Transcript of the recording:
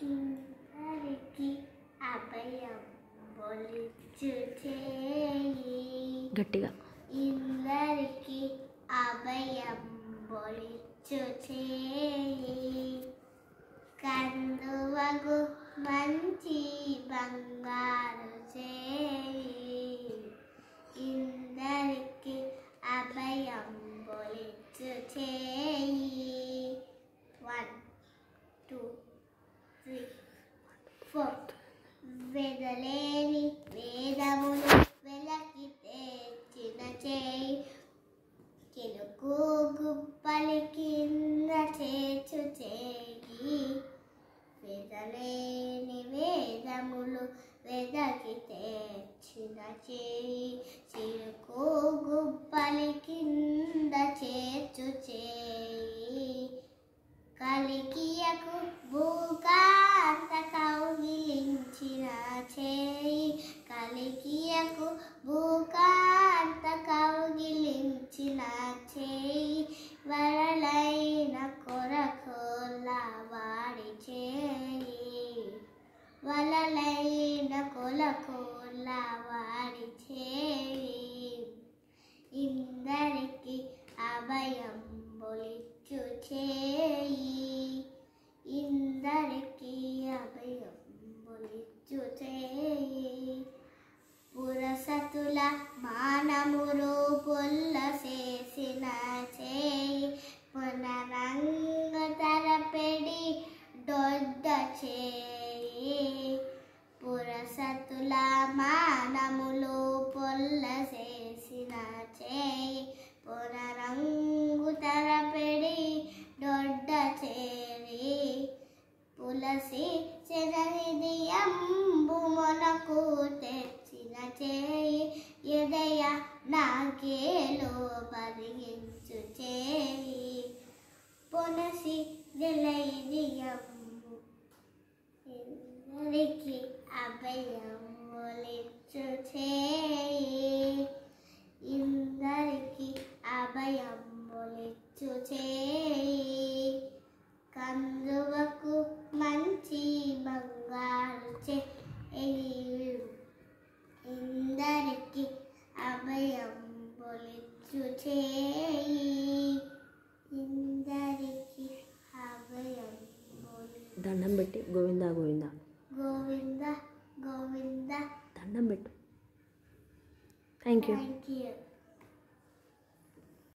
ఇందరికి అభయం బొలిచు చేయి గట్టిగా ఇందరికి అభయం బొలిచు చేయి కందువగు మంచి బంగారు చేయి ఇందరికి అభయం బొలిచు చేయి 1 2 3 4 వెదలేని వేదములు వెలకి తెచ్చిన చేయి చిలుకు గుప్పలి కింద చేర్చు చేయి వెదలేని వేదములు వెదకి తెచ్చిన చేయి చిలుకు గుప్పలి కింద చేర్చు చేయి కలికియకు భూకాంత కౌగిలించిన చేయి కలికియకు భూకాంత కౌగిలించిన చేయి వరలైన కొరకోల వాడి చేయి వలలైన కొలకోల వాడి చేయి ఇందరికి అభయం బొలిచు చేయి ఇందరికి అభయం బొలిచు చేయి పురసతుల మానమురు పుల్ల చేసిన చేయి పునరంగ తరపెడి దొడ్డ చేయి పురసతుల మానములు పొల్ల చేసిన చేయి పునరంగు తరపెడి దొడ్డ చేరి పులసి చెరహిదియంబు మనకు తెచ్చిన చేయి ఎదయ నాకేలో బరిగించు చేయి పొనసి జలైదియంబు ఇందరికి అభయం బొలిచు చేయి ఇందరికి అభయం బొలిచు చేయి కందువకు మంచి బంగారు చేయి ఇందరికి అభయం బొలిచు చేయి ఇందరికి అభయం బొలిచు దండం పెట్టి గోవిందా గోవిందా గోవింద గోవింద దండం పెట్టు. Thank you.